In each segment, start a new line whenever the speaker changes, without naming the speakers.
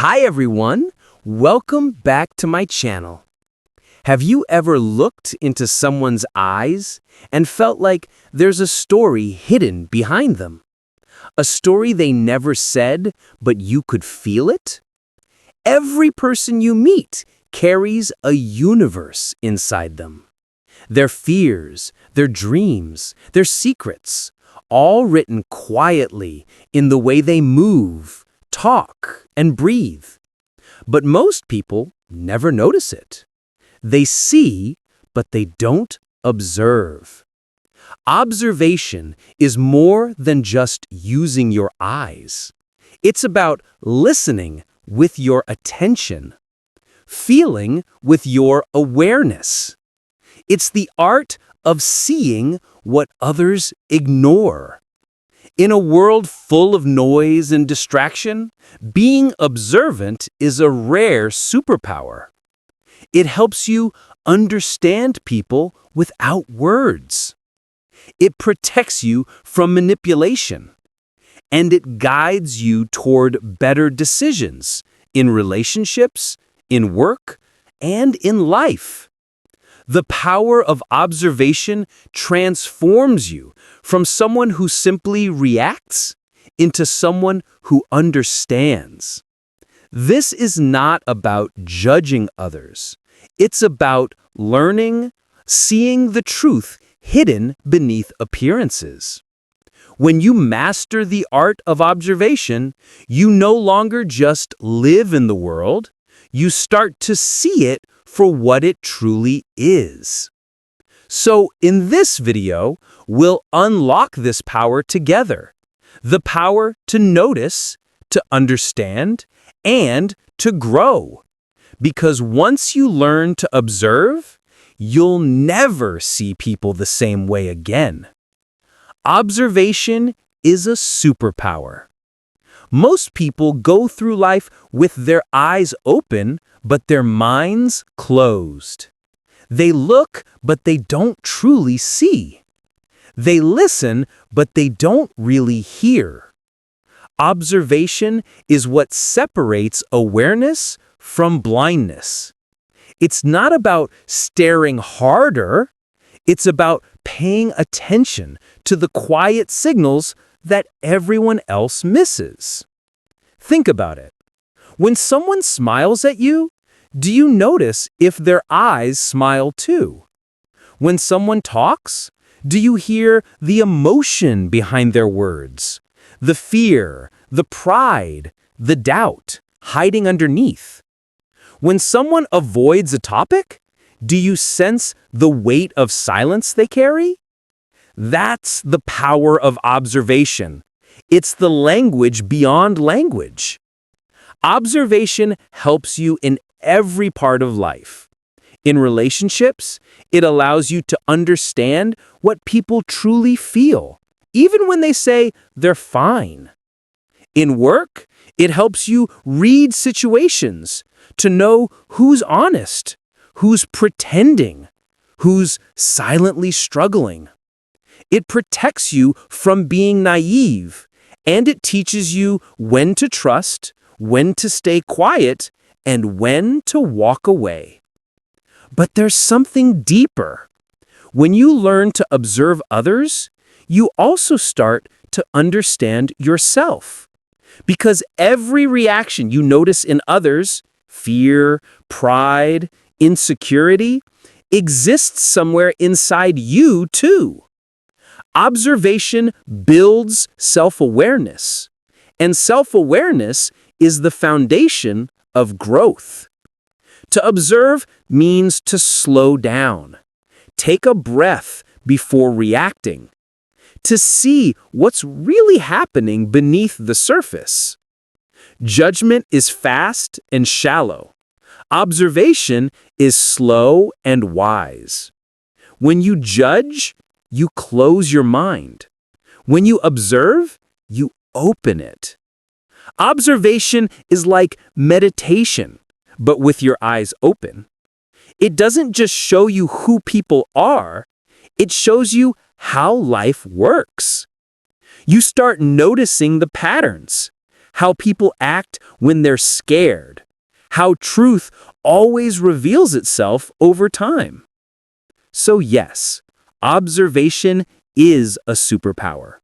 Hi everyone, welcome back to my channel. Have you ever looked into someone's eyes and felt like there's a story hidden behind them? A story they never said, but you could feel it? Every person you meet carries a universe inside them. Their fears, their dreams, their secrets, all written quietly in the way they move, talk, and breathe. But most people never notice it. They see, but they don't observe. Observation is more than just using your eyes. It's about listening with your attention, feeling with your awareness. It's the art of seeing what others ignore. In a world full of noise and distraction, being observant is a rare superpower. It helps you understand people without words. It protects you from manipulation, and it guides you toward better decisions in relationships, in work, and in life. The power of observation transforms you from someone who simply reacts into someone who understands. This is not about judging others. It's about learning, seeing the truth hidden beneath appearances. When you master the art of observation, you no longer just live in the world, you start to see it for what it truly is. So in this video, we'll unlock this power together. The power to notice, to understand, and to grow. Because once you learn to observe, you'll never see people the same way again. Observation is a superpower. Most people go through life with their eyes open, but their minds closed. They look, but they don't truly see. They listen, but they don't really hear. Observation is what separates awareness from blindness. It's not about staring harder. It's about paying attention to the quiet signals that everyone else misses. Think about it. When someone smiles at you, do you notice if their eyes smile too? When someone talks, do you hear the emotion behind their words? The fear, the pride, the doubt hiding underneath? When someone avoids a topic, do you sense the weight of silence they carry? That's the power of observation. It's the language beyond language. Observation helps you in every part of life. In relationships, it allows you to understand what people truly feel, even when they say they're fine. In work, it helps you read situations, to know who's honest, who's pretending, who's silently struggling. It protects you from being naive, and it teaches you when to trust, when to stay quiet, and when to walk away. But there's something deeper. When you learn to observe others, you also start to understand yourself. Because every reaction you notice in others, fear, pride, insecurity, exists somewhere inside you too. Observation builds self-awareness, and self-awareness is the foundation of growth. To observe means to slow down, take a breath before reacting, to see what's really happening beneath the surface. Judgment is fast and shallow. Observation is slow and wise. When you judge, you close your mind. When you observe, you open it. Observation is like meditation, but with your eyes open. It doesn't just show you who people are, it shows you how life works. You start noticing the patterns, how people act when they're scared, how truth always reveals itself over time. So yes, observation is a superpower.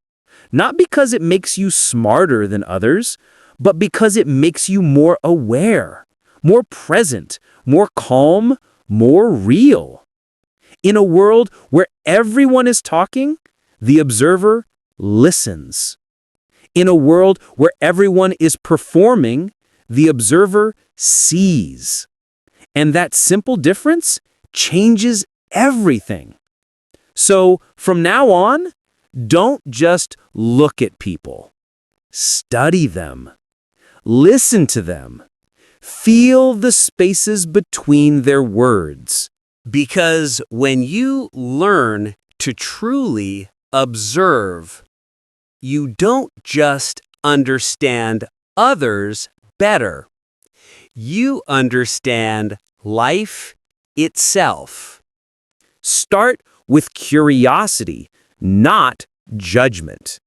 Not because it makes you smarter than others, but because it makes you more aware, more present, more calm, more real. In a world where everyone is talking, the observer listens. In a world where everyone is performing, the observer sees. And that simple difference changes everything. So from now on, don't just look at people. Study them. Listen to them. Feel the spaces between their words.
Because when you learn to truly observe, you don't just understand others better. You understand life itself.
Start with curiosity, not judgment.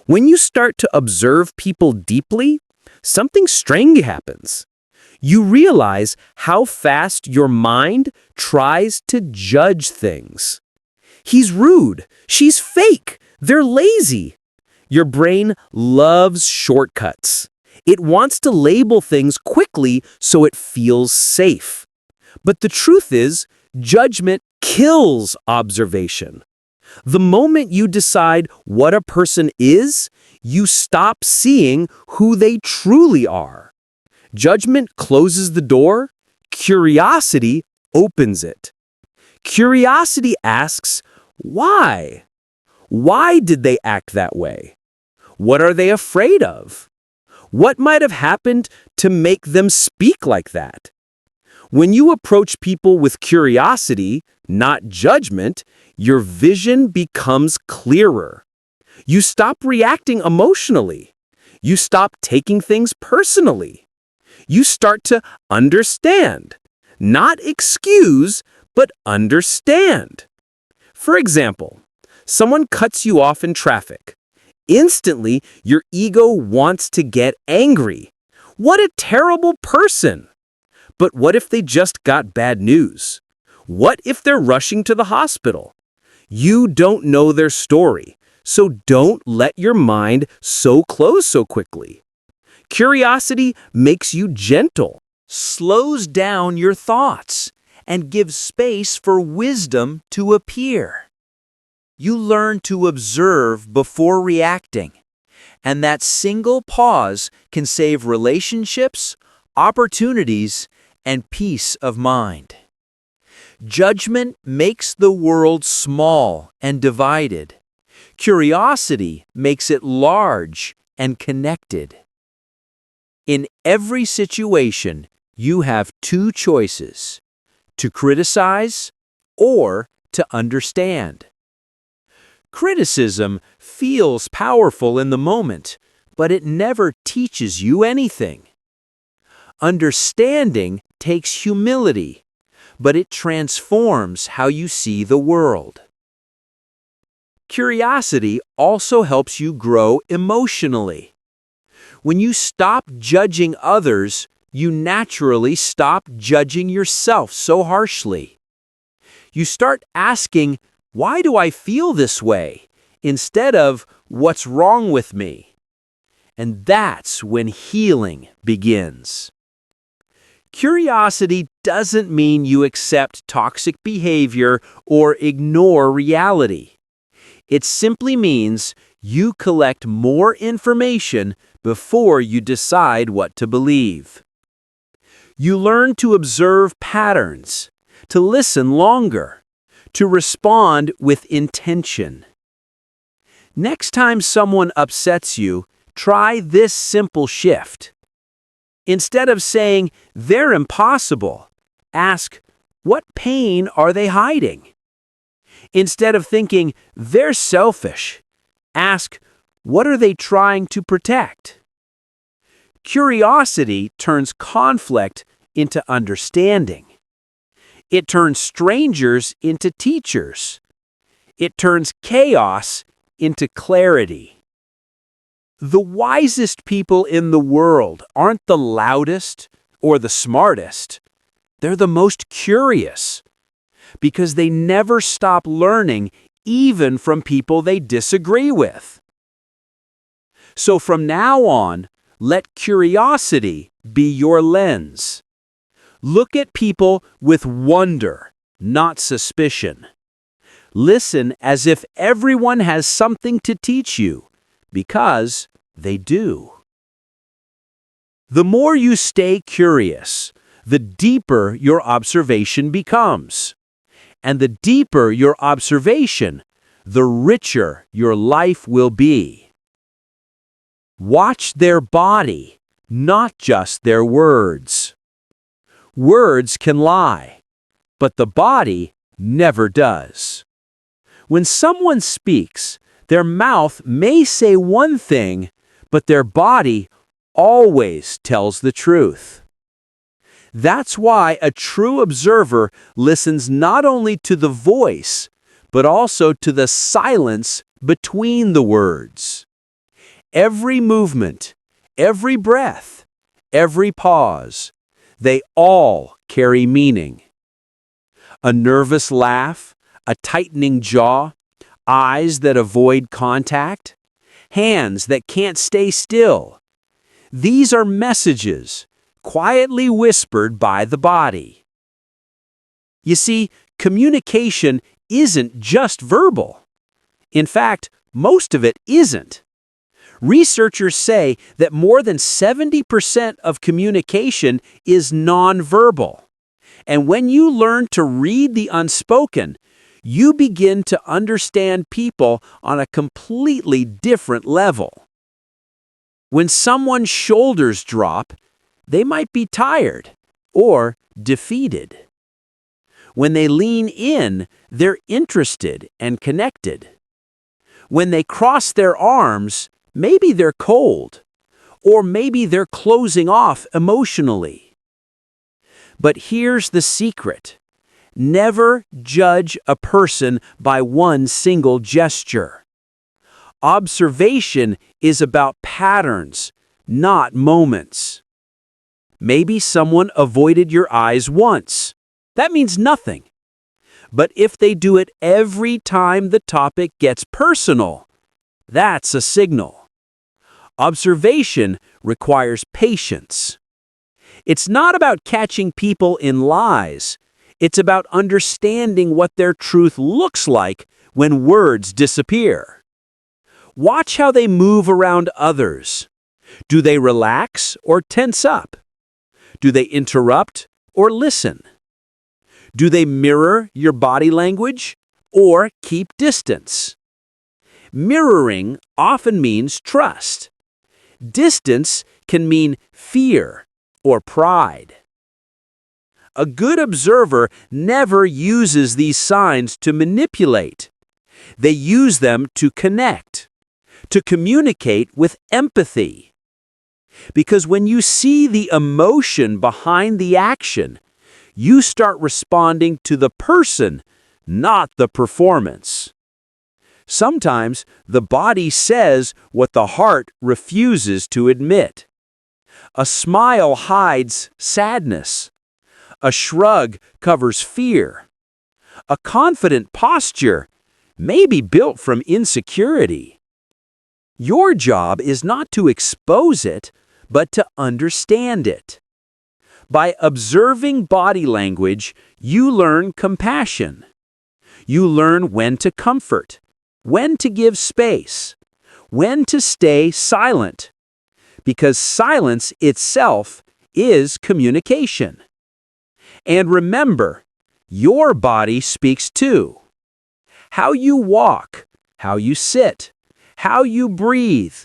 When you start to observe people deeply, something strange happens. You realize how fast your mind tries to judge things. He's rude. She's fake. They're lazy. Your brain loves shortcuts. It wants to label things quickly so it feels safe. But the truth is, judgment kills observation. The moment you decide what a person is, you stop seeing who they truly are. Judgment closes the door, curiosity opens it. Curiosity asks, why? Why did they act that way? What are they afraid of? What might have happened to make them speak like that? When you approach people with curiosity, not judgment, your vision becomes clearer. You stop reacting emotionally. You stop taking things personally. You start to understand. Not excuse, but understand. For example, someone cuts you off in traffic. Instantly, your ego wants to get angry. What a terrible person! But what if they just got bad news? What if they're rushing to the hospital? You don't know their story, so don't let your mind so close so quickly. Curiosity makes you gentle,
Slows down your thoughts, and gives space for wisdom to appear. You learn to observe before reacting, and that single pause can save relationships, opportunities, and peace of mind. Judgment makes the world small and divided. Curiosity makes it large and connected. In every situation, you have two choices: to criticize or to understand. Criticism feels powerful in the moment, but it never teaches you anything. Understanding takes humility, but it transforms how you see the world. Curiosity also helps you grow emotionally. When you stop judging others, you naturally stop judging yourself so harshly. You start asking, why do I feel this way? Instead of, what's wrong with me? And that's when healing begins. Curiosity doesn't mean you accept toxic behavior or ignore reality. It simply means you collect more information before you decide what to believe. You learn to observe patterns, to listen longer, to respond with intention. Next time someone upsets you, try this simple shift. Instead of saying, they're impossible, ask, what pain are they hiding? Instead of thinking, they're selfish, ask, what are they trying to protect? Curiosity turns conflict into understanding. It turns strangers into teachers. It turns chaos into clarity. The wisest people in the world aren't the loudest or the smartest. They're the most curious, because they never stop learning, even from people they disagree with. So from now on, let curiosity be your lens. Look at people with wonder, not suspicion. Listen as if everyone has something to teach you, because they do. The more you stay curious, the deeper your observation becomes. And the deeper your observation, the richer your life will be. Watch their body, not just their words. Words can lie, but the body never does. When someone speaks, their mouth may say one thing, but their body always tells the truth. That's why a true observer listens not only to the voice, but also to the silence between the words. Every movement, every breath, every pause, they all carry meaning. A nervous laugh, a tightening jaw, eyes that avoid contact, hands that can't stay still. These are messages quietly whispered by the body. You see, communication isn't just verbal. In fact, most of it isn't. Researchers say that more than 70% of communication is nonverbal. And when you learn to read the unspoken, you begin to understand people on a completely different level. When someone's shoulders drop, they might be tired or defeated. When they lean in, they're interested and connected. When they cross their arms, maybe they're cold, or maybe they're closing off emotionally. But here's the secret. Never judge a person by one single gesture. Observation is about patterns, not moments. Maybe someone avoided your eyes once. That means nothing. But if they do it every time the topic gets personal, that's a signal. Observation requires patience. It's not about catching people in lies. It's about understanding what their truth looks like when words disappear. Watch how they move around others. Do they relax or tense up? Do they interrupt or listen? Do they mirror your body language or keep distance? Mirroring often means trust. Distance can mean fear or pride. A good observer never uses these signs to manipulate. They use them to connect, to communicate with empathy. Because when you see the emotion behind the action, you start responding to the person, not the performance. Sometimes the body says what the heart refuses to admit. A smile hides sadness. A shrug covers fear. A confident posture may be built from insecurity. Your job is not to expose it, but to understand it. By observing body language, you learn compassion. You learn when to comfort, when to give space, when to stay silent. Because silence itself is communication. And remember, your body speaks too. How you walk, how you sit, how you breathe,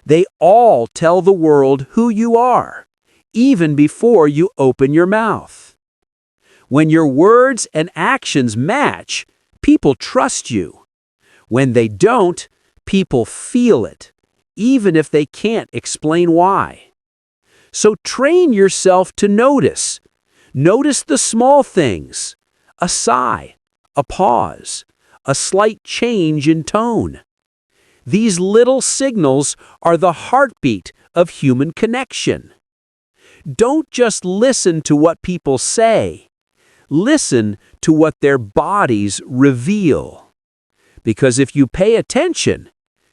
they all tell the world who you are, even before you open your mouth. When your words and actions match, people trust you. When they don't, people feel it, even if they can't explain why. So train yourself to notice. Notice the small things, a sigh, a pause, a slight change in tone. These little signals are the heartbeat of human connection. Don't just listen to what people say. Listen to what their bodies reveal. Because if you pay attention,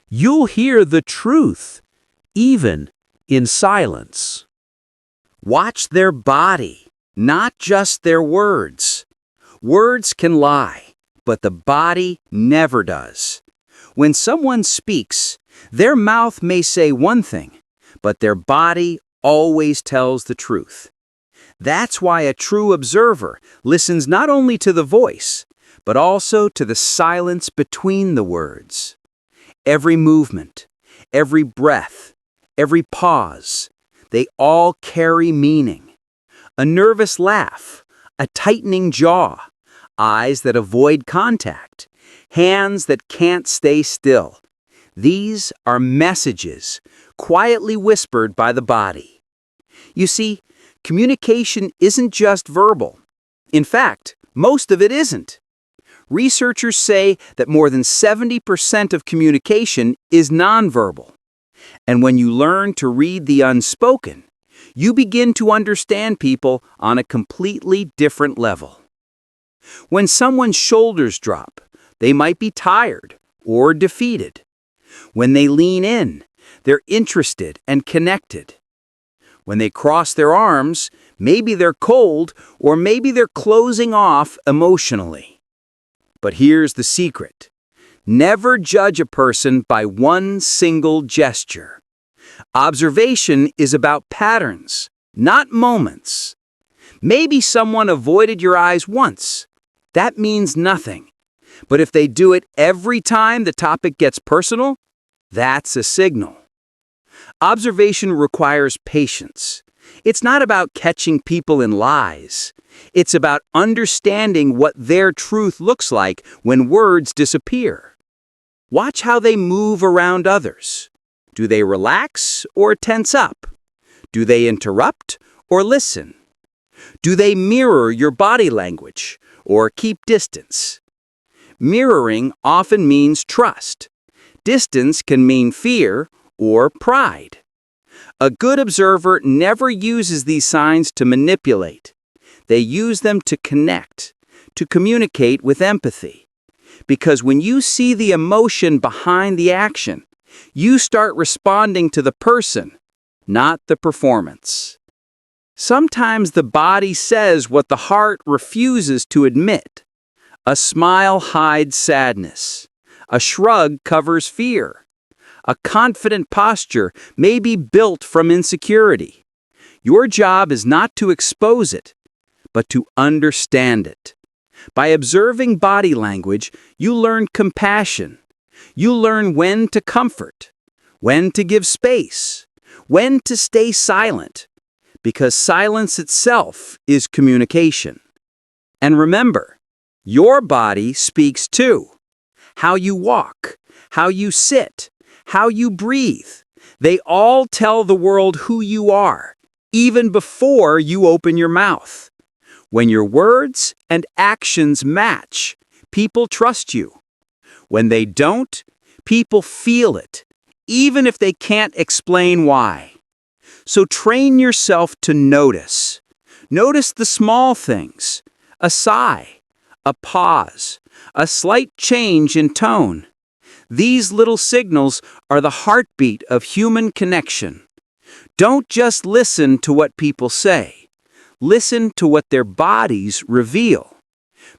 you'll hear the truth, even in silence.
Watch their body, not just their words. Words can lie, but the body never does. When someone speaks, their mouth may say one thing, but their body always tells the truth. That's why a true observer listens not only to the voice, but also to the silence between the words. Every movement, every breath, every pause, they all carry meaning. A nervous laugh, a tightening jaw, eyes that avoid contact, hands that can't stay still. These are messages quietly whispered by the body. You see, communication isn't just verbal. In fact, most of it isn't. Researchers say that more than 70% of communication is nonverbal. And when you learn to read the unspoken, you begin to understand people on a completely different level. When someone's shoulders drop, they might be tired or defeated. When they lean in, they're interested and connected. When they cross their arms, maybe they're cold or maybe they're closing off emotionally. But here's the secret. Never judge a person by one single gesture. Observation is about patterns, not moments. Maybe someone avoided your eyes once. That means nothing. But if they do it every time the topic gets personal, that's a signal. Observation requires patience. It's not about catching people in lies. It's about understanding what their truth looks like when words disappear. Watch how they move around others. Do they relax or tense up? Do they interrupt or listen? Do they mirror your body language or keep distance? Mirroring often means trust. Distance can mean fear or pride. A good observer never uses these signs to manipulate. They use them to connect, to communicate with empathy. Because when you see the emotion behind the action, you start responding to the person, not the performance. Sometimes the body says what the heart refuses to admit. A smile hides sadness. A shrug covers fear. A confident posture may be built from insecurity. Your job is not to expose it, but to understand it. By observing body language, you learn compassion. You learn when to comfort, when to give space, when to stay silent, because silence itself is communication. And remember, your body speaks too. How you walk, how you sit, how you breathe. They all tell the world who you are, even before you open your mouth. When your words and actions match, people trust you. When they don't, people feel it, even if they can't explain why. So train yourself to notice. Notice the small things, a sigh, a pause, a slight change in tone. These little signals are the heartbeat of human connection. Don't just listen to what people say. Listen to what their bodies reveal.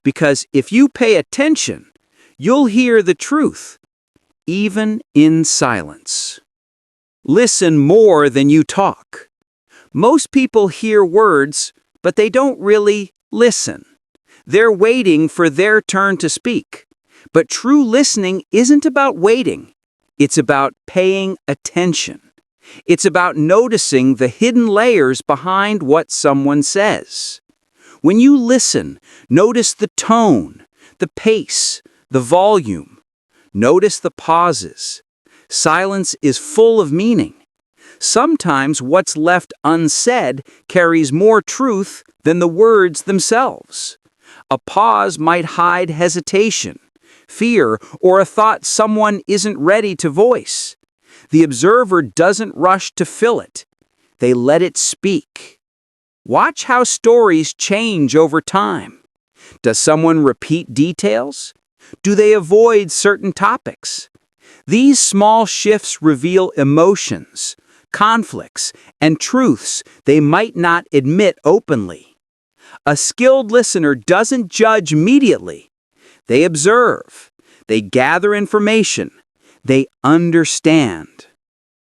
Because if you pay attention, you'll hear the truth, even in silence. Listen more than you talk. Most people hear words, but they don't really listen. They're waiting for their turn to speak. But true listening isn't about waiting. It's about paying attention. It's about noticing the hidden layers behind what someone says. When you listen, notice the tone, the pace, the volume. Notice the pauses. Silence is full of meaning. Sometimes what's left unsaid carries more truth than the words themselves. A pause might hide hesitation, fear, or a thought someone isn't ready to voice. The observer doesn't rush to fill it. They let it speak. Watch how stories change over time. Does someone repeat details? Do they avoid certain topics? These small shifts reveal emotions, conflicts, and truths they might not admit openly. A skilled listener doesn't judge immediately. They observe. They gather information. They understand.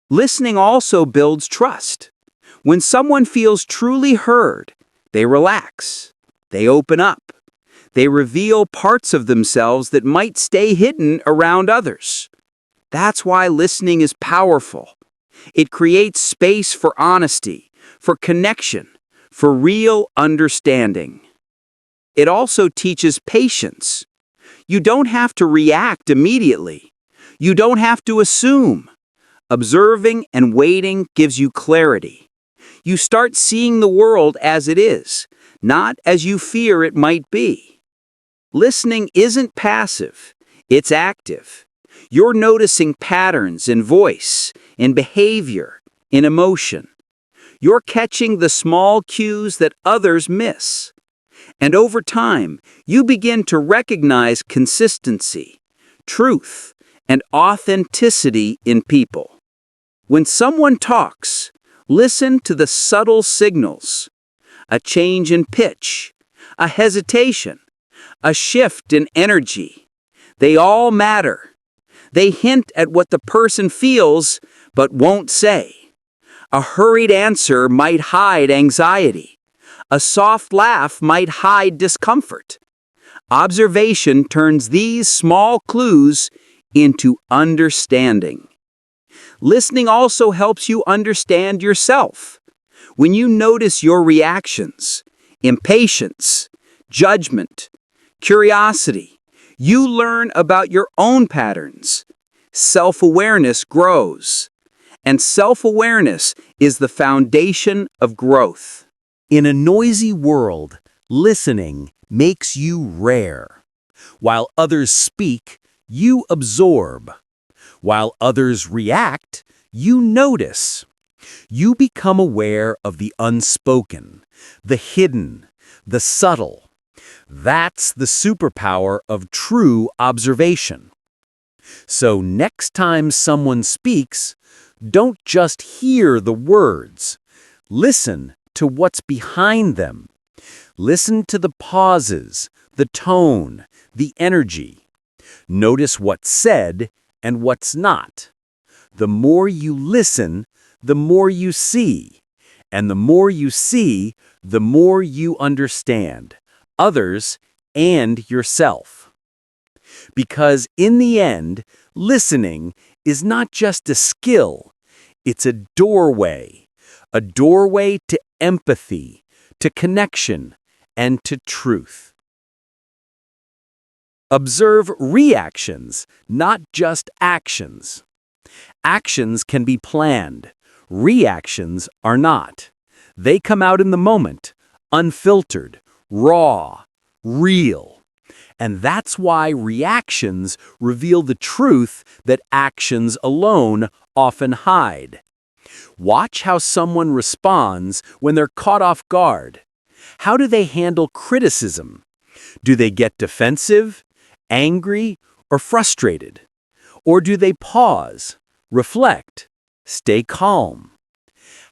Listening also builds trust. When someone feels truly heard, they relax. They open up. They reveal parts of themselves that might stay hidden around others. That's why listening is powerful. It creates space for honesty, for connection, for real understanding. It also teaches patience. You don't have to react immediately. You don't have to assume. Observing and waiting gives you clarity. You start seeing the world as it is, not as you fear it might be. Listening isn't passive, it's active. You're noticing patterns in voice, in behavior, in emotion. You're catching the small cues that others miss. And over time, you begin to recognize consistency, truth, and authenticity in people. When someone talks, listen to the subtle signals. A change in pitch, a hesitation, a shift in energy. They all matter. They hint at what the person feels but won't say. A hurried answer might hide anxiety. A soft laugh might hide discomfort. Observation turns these small clues into understanding. Listening also helps you understand yourself. When you notice your reactions, impatience, judgment, curiosity, you learn about your own patterns. Self-awareness grows. And self-awareness is the foundation of growth.
In a noisy world, listening makes you rare. While others speak, you absorb. While others react, you notice. You become aware of the unspoken, the hidden, the subtle. That's the superpower of true observation. So next time someone speaks, don't just hear the words. Listen to what's behind them. Listen to the pauses, the tone, the energy. Notice what's said and what's not. The more you listen, the more you see. And the more you see, the more you understand others and yourself. Because in the end, listening is not just a skill, it's a doorway to empathy, to connection, and to truth. Observe reactions, not just actions. Actions can be planned. Reactions are not. They come out in the moment, unfiltered, raw, real. And that's why reactions reveal the truth that actions alone often hide. Watch how someone responds when they're caught off guard. How do they handle criticism? Do they get defensive, angry, or frustrated? Or do they pause, reflect, stay calm?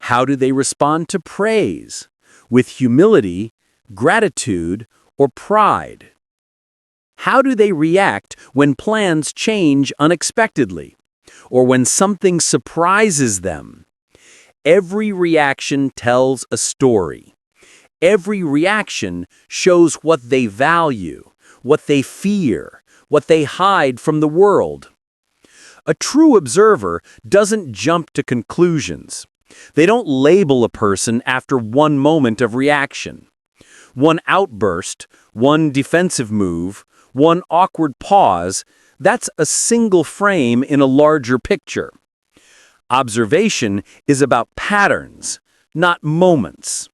How do they respond to praise? With humility, gratitude, or pride? How do they react when plans change unexpectedly? Or when something surprises them? Every reaction tells a story. Every reaction shows what they value, what they fear, what they hide from the world. A true observer doesn't jump to conclusions. They don't label a person after one moment of reaction. One outburst, one defensive move, one awkward pause, that's a single frame in a larger picture. Observation is about patterns, not moments.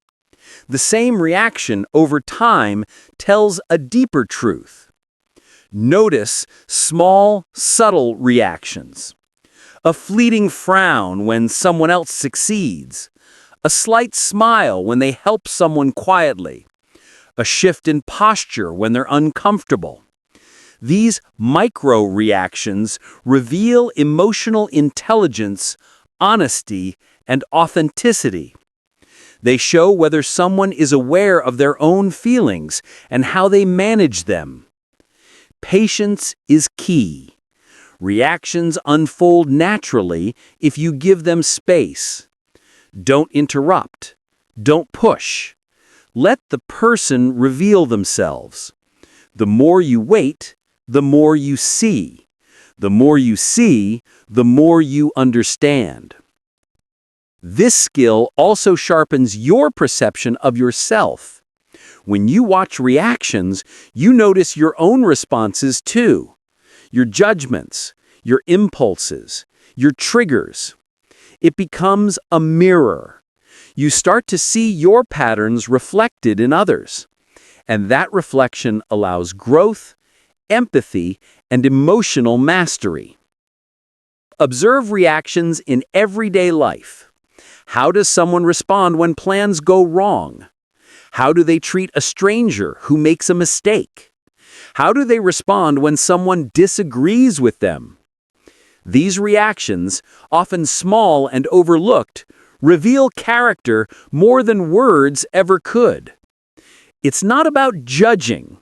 The same reaction over time tells a deeper truth.
Notice small, subtle reactions. A fleeting frown when someone else succeeds. A slight smile when they help someone quietly. A shift in posture when they're uncomfortable. These micro reactions reveal emotional intelligence, honesty, and authenticity. They show whether someone is aware of their own feelings and how they manage them. Patience is key. Reactions unfold naturally if you give them space. Don't interrupt. Don't push. Let the person reveal themselves. The more you wait, the more you see. The more you see, the more you understand. This skill also sharpens your perception of yourself. When you watch reactions, you notice your own responses too. Your judgments, your impulses, your triggers. It becomes a mirror. You start to see your patterns reflected in others. And that reflection allows growth, empathy, and emotional mastery. Observe reactions in everyday life. How does someone respond when plans go wrong? How do they treat a stranger who makes a mistake? How do they respond when someone disagrees with them? These reactions, often small and overlooked, reveal character more than words ever could. It's not about judging.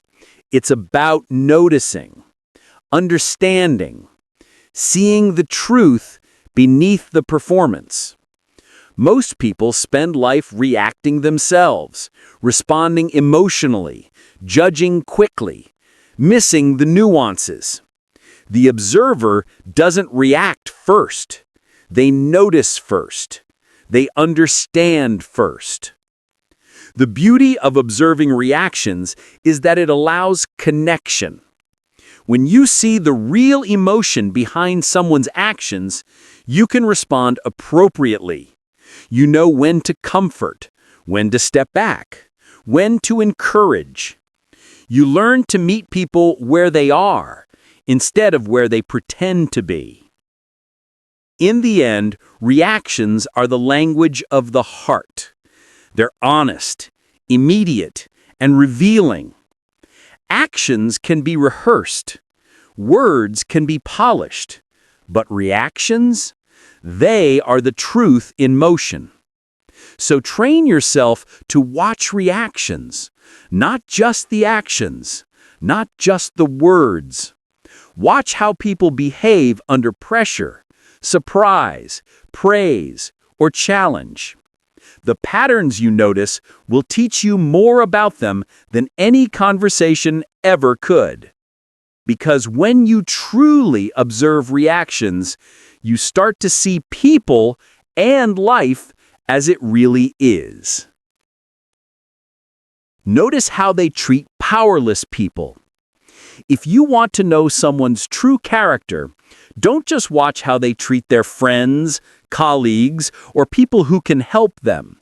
It's about noticing, understanding, seeing the truth beneath the performance. Most people spend life reacting themselves, responding emotionally, judging quickly, missing the nuances. The observer doesn't react first. They notice first. They understand first. The beauty of observing reactions is that it allows connection. When you see the real emotion behind someone's actions, you can respond appropriately. You know when to comfort, when to step back, when to encourage. You learn to meet people where they are, instead of where they pretend to be. In the end, reactions are the language of the heart. They're honest, immediate, and revealing. Actions can be rehearsed. Words can be polished. But reactions? They are the truth in motion. So train yourself to watch reactions, not just the actions, not just the words. Watch how people behave under pressure, surprise, praise, or challenge. The patterns you notice will teach you more about them than any conversation ever could. Because when you truly observe reactions, you start to see people and life as it really is. Notice how they treat powerless people. If you want to know someone's true character, don't just watch how they treat their friends, colleagues, or people who can help them.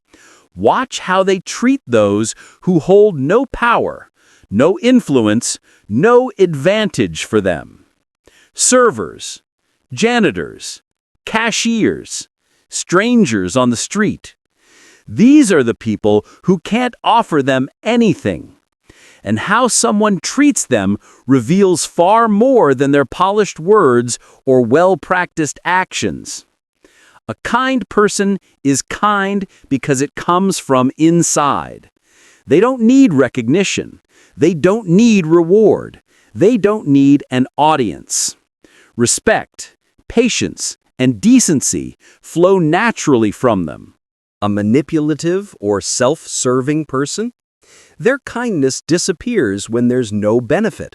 Watch how they treat those who hold no power, no influence, no advantage for them. Servers, janitors, cashiers, strangers on the street. These are the people who can't offer them anything. And how someone treats them reveals far more than their polished words or well-practiced actions. A kind person is kind because it comes from inside. They don't need recognition. They don't need reward. They don't need an audience. Respect, patience, and decency flow naturally from them.
A manipulative or self-serving person? Their kindness disappears when there's no benefit.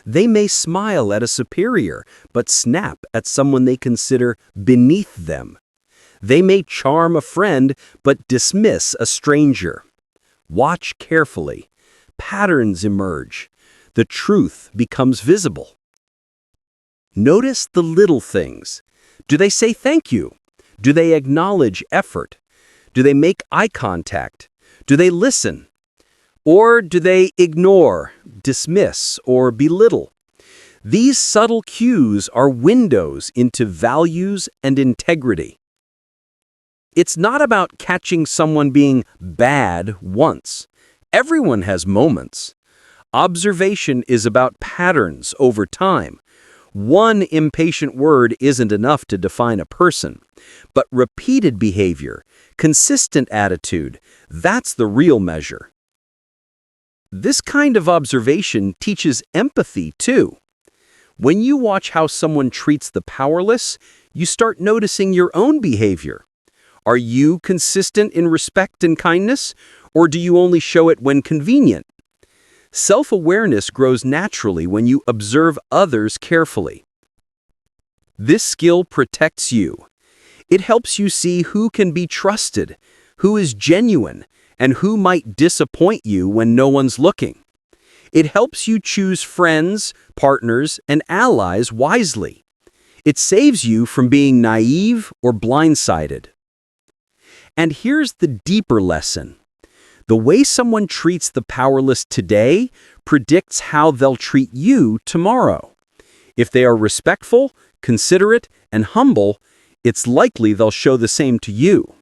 They may smile at a superior, but snap at someone they consider beneath them. They may charm a friend, but dismiss a stranger. Watch carefully. Patterns emerge. The truth becomes visible. Notice the little things. Do they say thank you? Do they acknowledge effort? Do they make eye contact? Do they listen? Or do they ignore, dismiss, or belittle?
These subtle cues are windows into values and integrity. It's not about catching someone being bad once. Everyone has moments. Observation is about patterns over time. One impatient word isn't enough to define a person, but repeated behavior, consistent attitude, that's the real measure. This kind of observation teaches empathy, too. When you watch how someone treats the powerless, you start noticing your own behavior. Are you consistent in respect and kindness, or do you only show it when convenient? Self-awareness grows naturally when you observe others carefully. This skill protects you. It helps you see who can be trusted, who is genuine, and who might disappoint you when no one's looking. It helps you choose friends, partners, and allies wisely. It saves you from being naive or blindsided. And here's the deeper lesson. The way someone treats the powerless today predicts how they'll treat you tomorrow. If they are respectful, considerate, and humble, it's likely they'll show the same to you.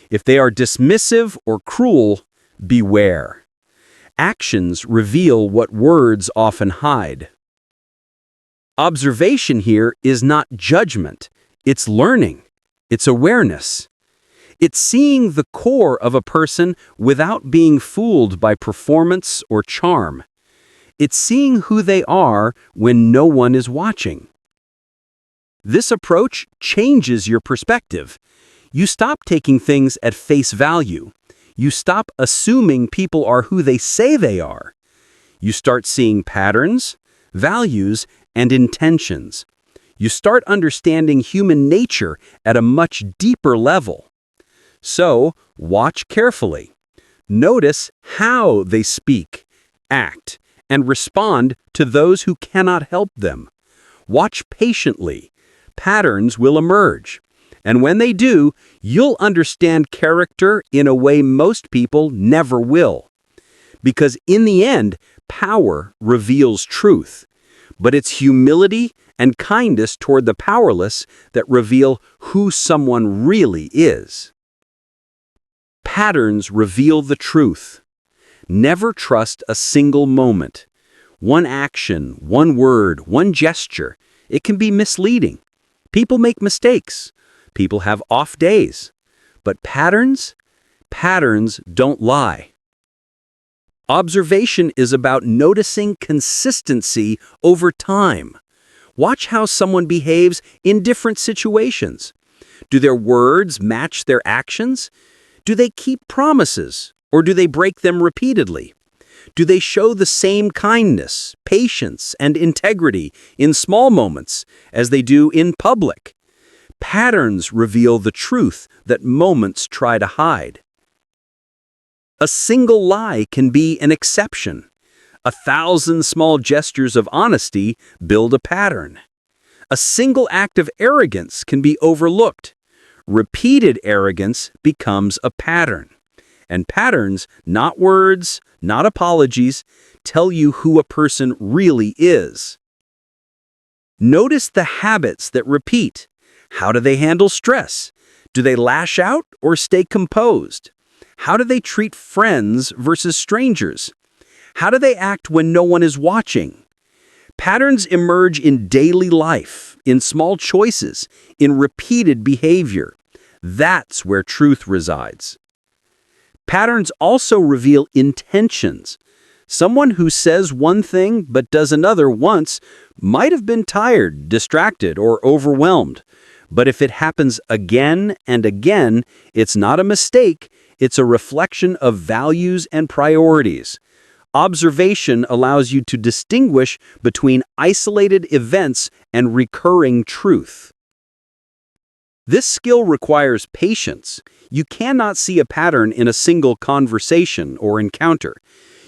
If they are dismissive or cruel, beware. Actions reveal what words often hide. Observation here is not judgment. It's learning. It's awareness. It's seeing the core of a person without being fooled by performance or charm. It's seeing who they are when no one is watching. This approach changes your perspective. You stop taking things at face value. You stop assuming people are who they say they are. You start seeing patterns, values, and intentions. You start understanding human nature at a much deeper level. So, watch carefully. Notice how they speak, act, and respond to those who cannot help them. Watch patiently. Patterns will emerge. And when they do, you'll understand character in a way most people never will. Because in the end, power reveals truth. But it's humility and kindness toward the powerless that reveal who someone really is. Patterns reveal the truth. Never trust a single moment. One action, one word, one gesture, it can be misleading. People make mistakes. People have off days. But patterns don't lie. Observation is about noticing consistency over time. Watch how someone behaves in different situations. Do their words match their actions? Do they keep promises, or do they break them repeatedly? Do they show the same kindness, patience, and integrity in small moments as they do in public? Patterns reveal the truth that moments try to hide. A single lie can be an exception. 1,000 small gestures of honesty build a pattern. A single act of arrogance can be overlooked. Repeated arrogance becomes a pattern. And patterns, not words, not apologies, tell you who a person really is. Notice the habits that repeat. How do they handle stress? Do they lash out or stay composed? How do they treat friends versus strangers? How do they act when no one is watching? Patterns emerge in daily life, in small choices, in repeated behavior. That's where truth resides. Patterns also reveal intentions. Someone who says one thing but does another once might have been tired, distracted, or overwhelmed. But if it happens again and again, it's not a mistake, it's a reflection of values and priorities. Observation allows you to distinguish between isolated events and recurring truth. This skill requires patience. You cannot see a pattern in a single conversation or encounter.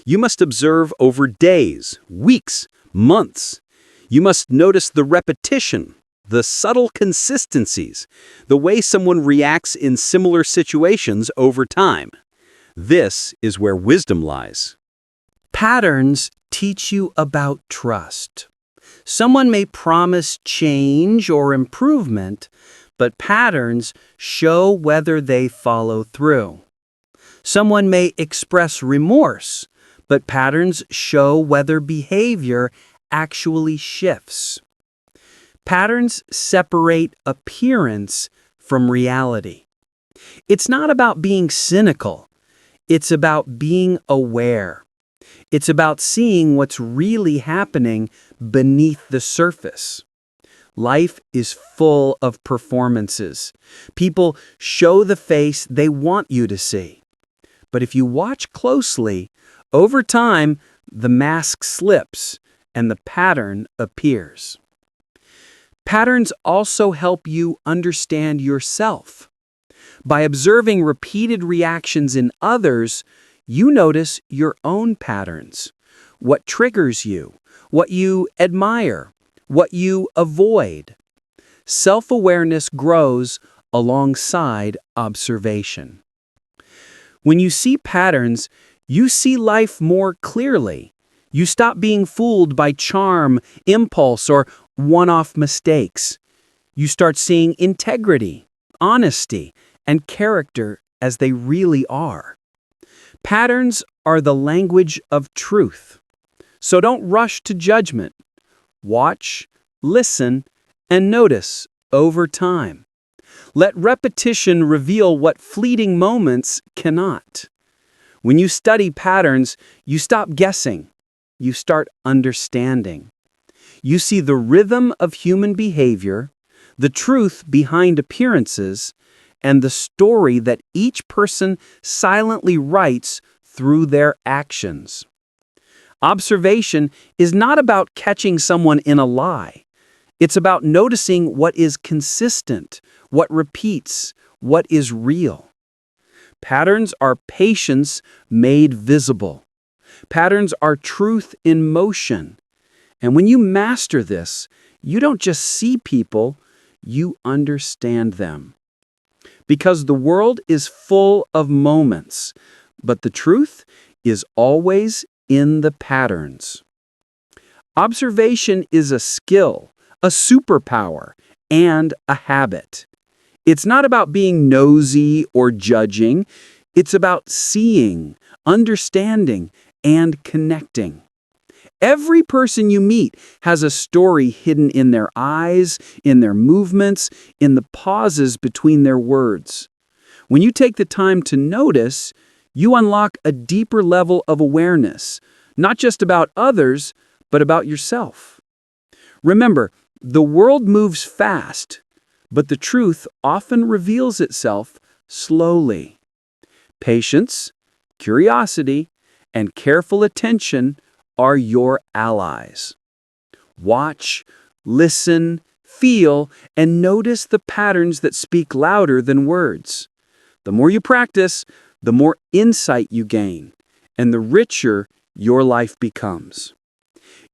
You must observe over days, weeks, months. You must notice the repetition, the subtle consistencies, the way someone reacts in similar situations over time. This is where wisdom lies.
Patterns teach you about trust.
Someone may promise change or improvement, but patterns show whether they follow through. Someone may express remorse, but patterns show whether behavior actually shifts. Patterns separate appearance from reality. It's not about being cynical. It's about being aware. It's about seeing what's really happening beneath the surface. Life is full of performances. People show the face they want you to see. But if you watch closely, over time, the mask slips and the pattern appears. Patterns also help you understand yourself. By observing repeated reactions in others, you notice your own patterns, what triggers you, what you admire, what you avoid. Self-awareness grows alongside observation. When you see patterns, you see life more clearly. You stop being fooled by charm, impulse, or one-off mistakes. You start seeing integrity, honesty, and character as they really are. Patterns are the language of truth. So don't rush to judgment. Watch, listen, and notice over time. Let repetition reveal what fleeting moments cannot. When you study patterns, you stop guessing. You start understanding. You see the rhythm of human behavior, the truth behind appearances, and the story that each person silently writes through their actions. Observation is not about catching someone in a lie. It's about noticing what is consistent, what repeats, what is real. Patterns are patience made visible. Patterns are truth in motion. And when you master this, you don't just see people, you understand them. Because the world is full of moments, but the truth is always in the patterns. Observation is a skill, a superpower, and a habit. It's not about being nosy or judging. It's about seeing, understanding, and connecting. Every person you meet has a story hidden in their eyes, in their movements, in the pauses between their words. When you take the time to notice, you unlock a deeper level of awareness, not just about others, but about yourself. Remember, the world moves fast, but the truth often reveals itself slowly. Patience, curiosity, and careful attention are your allies. Watch, listen, feel, and notice the patterns that speak louder than words. The more you practice, the more insight you gain, and the richer your life becomes.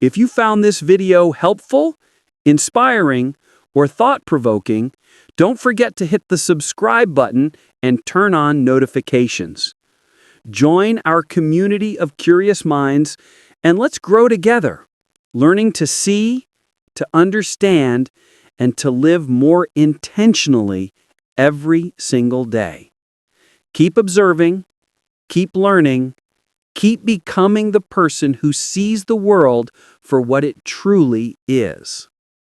If you found this video helpful, inspiring, or thought-provoking, don't forget to hit the subscribe button and turn on notifications. Join our community of curious minds, and let's grow together, learning to see, to understand, and to live more intentionally every single day. Keep observing, keep learning, keep becoming the person who sees the world for what it truly is.